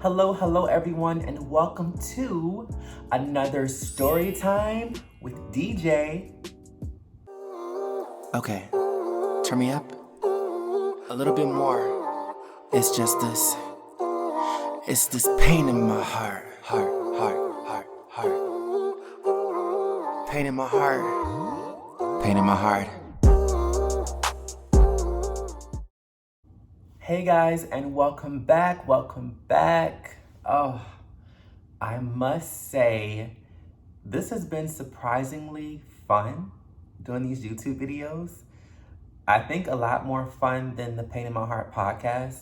Hello, everyone, and welcome to another story time with DeeJay. Okay, turn me up a little bit more. It's just this. It's this pain in my heart. Pain in my heart. Pain in my heart. Hey guys, and welcome back. Oh, I must say, this has been surprisingly fun doing these YouTube videos. I think a lot more fun than the Pain in My Heart podcast.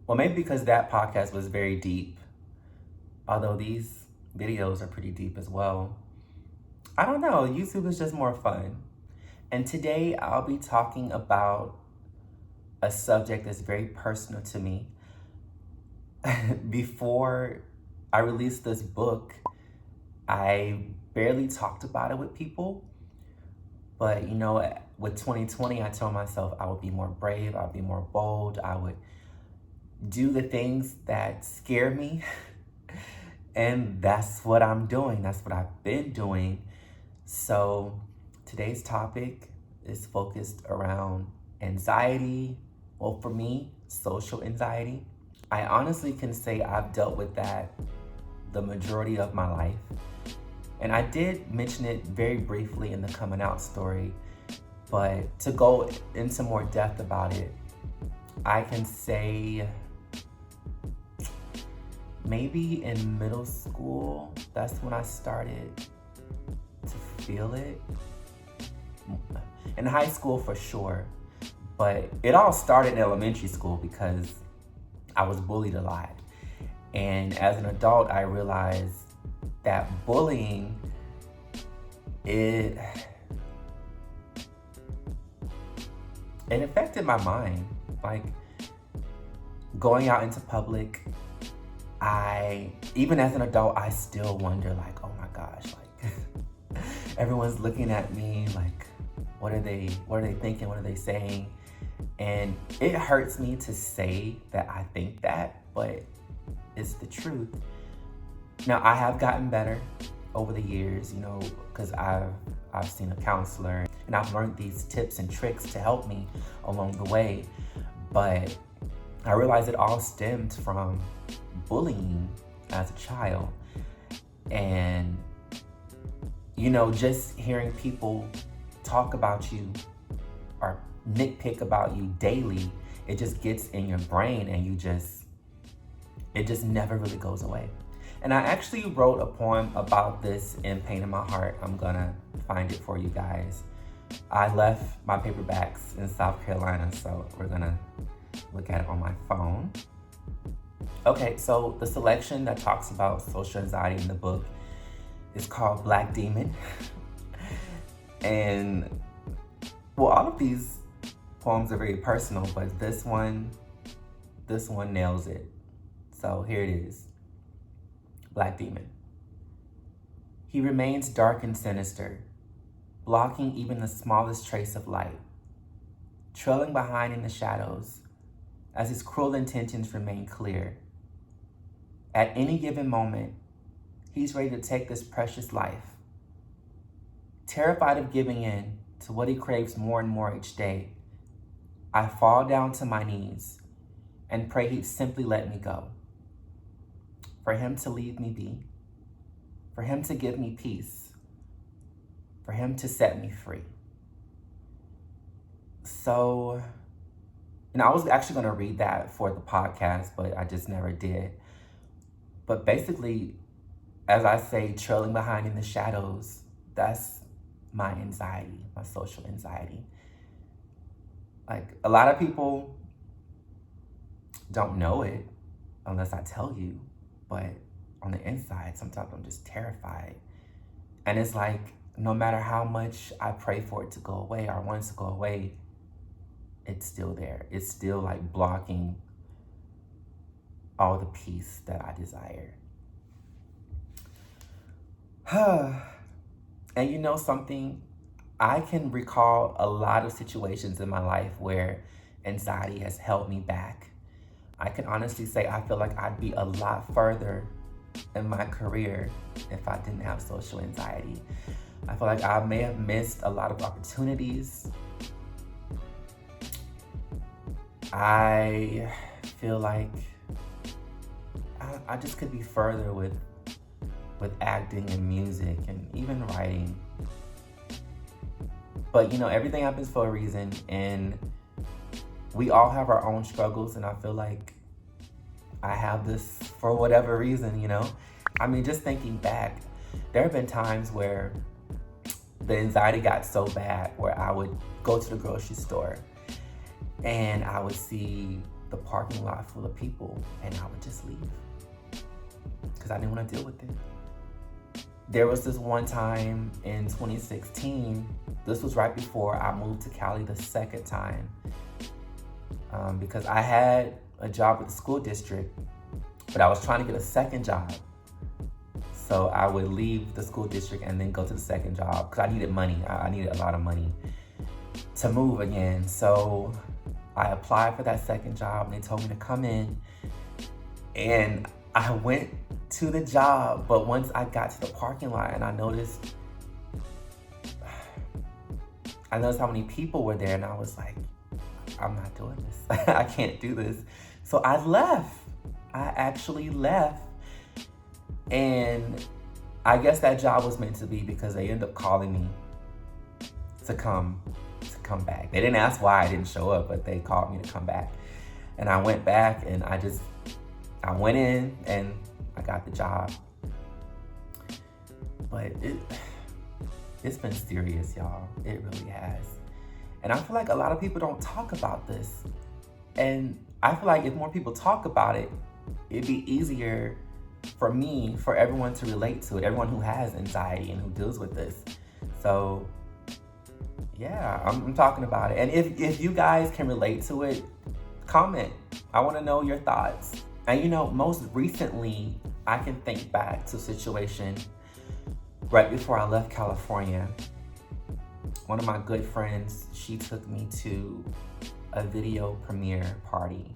Well, maybe because that podcast was very deep, although these videos are pretty deep as well. I don't know, YouTube is just more fun. And today I'll be talking about a subject that's very personal to me. Before I released this book, I barely talked about it with people. But with 2020, I told myself I would be more brave, I would be more bold, I would do the things that scare me. And that's what I'm doing. That's what I've been doing. So today's topic is focused around anxiety. Well, for me, social anxiety. I honestly can say I've dealt with that the majority of my life. And I did mention it very briefly in the coming out story, but to go into more depth about it, I can say maybe in middle school, that's when I started to feel it. In high school for sure, but it all started in elementary school because I was bullied a lot. And as an adult, I realized that bullying, it affected my mind. Like going out into public, even as an adult, I still wonder like, oh my gosh, like everyone's looking at me like, what are they thinking? What are they saying? And it hurts me to say that I think that, but it's the truth. Now, I have gotten better over the years, because I've seen a counselor and I've learned these tips and tricks to help me along the way. But I realized it all stemmed from bullying as a child. And, just hearing people talk about you or nitpick about you daily, it just gets in your brain and it just never really goes away. And I actually wrote a poem about this in Pain in My Heart. I'm gonna find it for you guys. I left my paperbacks in South Carolina, so we're gonna look at it on my phone. Okay, so the selection that talks about social anxiety in the book is called Black Demon. And well, all of these poems are very personal, but this one nails it. So here it is. Black Demon. He remains dark and sinister, blocking even the smallest trace of light, trailing behind in the shadows as his cruel intentions remain clear. At any given moment, he's ready to take this precious life. Terrified of giving in to what he craves more and more each day, I fall down to my knees and pray he'd simply let me go. For him to leave me be, for him to give me peace, for him to set me free. So, and I was actually gonna read that for the podcast, but I just never did. But basically, as I say, trailing behind in the shadows, that's my anxiety, my social anxiety. Like a lot of people don't know it unless I tell you. But on the inside, sometimes I'm just terrified. And it's like, no matter how much I pray for it to go away or want it to go away, it's still there. It's still like blocking all the peace that I desire. And something, I can recall a lot of situations in my life where anxiety has held me back. I can honestly say I feel like I'd be a lot further in my career if I didn't have social anxiety. I feel like I may have missed a lot of opportunities. I feel like I just could be further with acting and music and even writing. But you know, everything happens for a reason, and we all have our own struggles, and I feel like I have this for whatever reason, you know? I mean, just thinking back, there have been times where the anxiety got so bad where I would go to the grocery store and I would see the parking lot full of people and I would just leave because I didn't want to deal with it. There was this one time in 2016, this was right before I moved to Cali the second time, because I had a job with the school district, but I was trying to get a second job. So I would leave the school district and then go to the second job because I needed money. I needed a lot of money to move again. So I applied for that second job and they told me to come in, and I went to the job, but once I got to the parking lot and I noticed how many people were there, and I was like, I'm not doing this. I can't do this. So I left. I actually left. And I guess that job was meant to be because they ended up calling me to come back. They didn't ask why I didn't show up, but they called me to come back. And I went back and I went in and I got the job. But it's been serious, y'all. It really has. And I feel like a lot of people don't talk about this. And I feel like if more people talk about it, it'd be easier for everyone to relate to it, everyone who has anxiety and who deals with this. So yeah, I'm talking about it. And if you guys can relate to it, comment. I want to know your thoughts. And you know, most recently, I can think back to a situation right before I left California. One of my good friends, she took me to a video premiere party.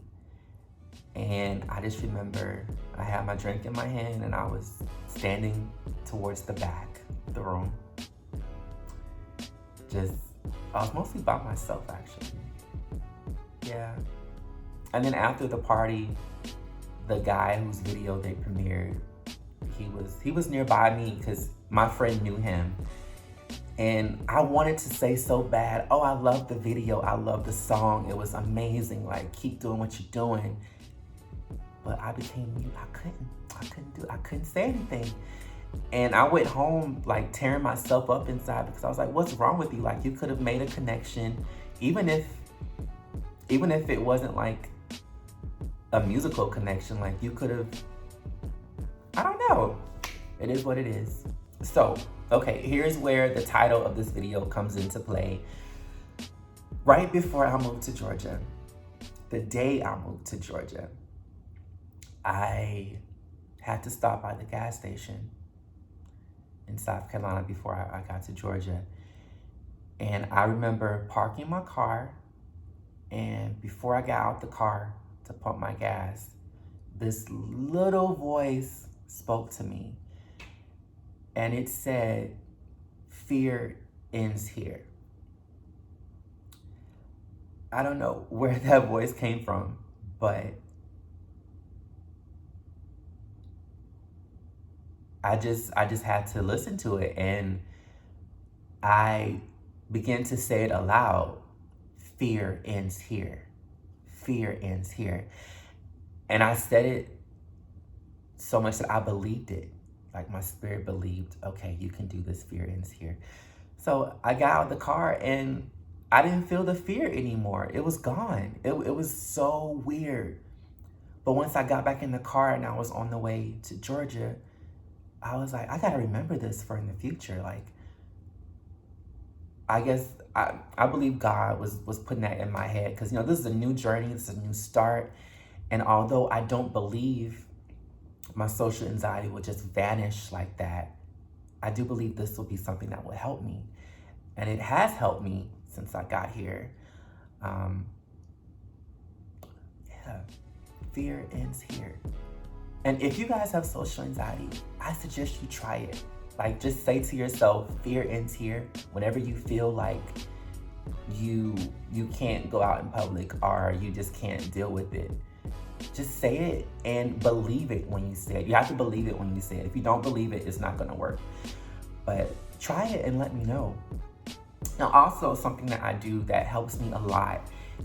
And I just remember I had my drink in my hand and I was standing towards the back of the room. I was mostly by myself, actually. Yeah. And then after the party, the guy whose video they premiered, he was nearby me because my friend knew him. And I wanted to say so bad, oh, I love the video, I love the song, it was amazing, like, keep doing what you're doing. But I became mute. I couldn't say anything. And I went home like tearing myself up inside because I was like, what's wrong with you? Like, you could have made a connection, even if it wasn't like a musical connection, like you could have, I don't know. It is what it is. So, okay, here's where the title of this video comes into play. Right before I moved to Georgia, the day I moved to Georgia, I had to stop by the gas station in South Carolina before I got to Georgia. And I remember parking my car, and before I got out the car to pump my gas, this little voice spoke to me. And it said, "Fear ends here." I don't know where that voice came from, but I just had to listen to it, and I began to say it aloud. Fear ends here. Fear ends here. And I said it so much that I believed it. Like my spirit believed, okay, you can do this, fear ends here. So I got out of the car and I didn't feel the fear anymore. It was gone. It was so weird. But once I got back in the car and I was on the way to Georgia, I was like, I gotta remember this for in the future. Like, I guess I believe God was putting that in my head because, you know, this is a new journey, this is a new start. And although I don't believe my social anxiety will just vanish like that, I do believe this will be something that will help me. And it has helped me since I got here. Yeah. fear ends here. And if you guys have social anxiety, I suggest you try it. Like, just say to yourself, fear ends here. Whenever you feel like you can't go out in public or you just can't deal with it, just say it and believe it when you say it. You have to believe it when you say it. If you don't believe it, it's not gonna work. But try it and let me know. Now, also something that I do that helps me a lot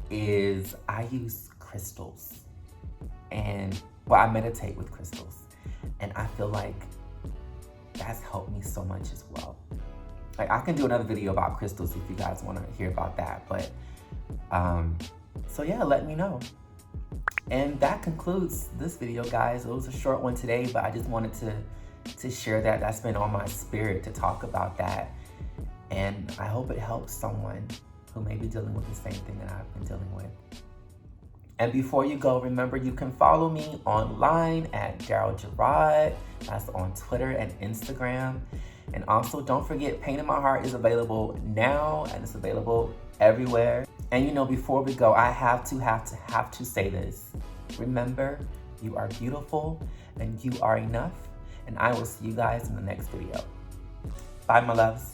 is I use crystals. And, well, I meditate with crystals. And I feel like that's helped me so much as well. Like, I can do another video about crystals if you guys want to hear about that. But, so yeah, let me know. And that concludes this video, guys. It was a short one today, but I just wanted to share that. That's been on my spirit to talk about that. And I hope it helps someone who may be dealing with the same thing that I've been dealing with. And before you go, remember you can follow me online at Daryl-Jarod. That's on Twitter and Instagram. And also, don't forget, Pain in My Heart is available now, and it's available everywhere. And you know, before we go, I have to say this. Remember, you are beautiful and you are enough. And I will see you guys in the next video. Bye, my loves.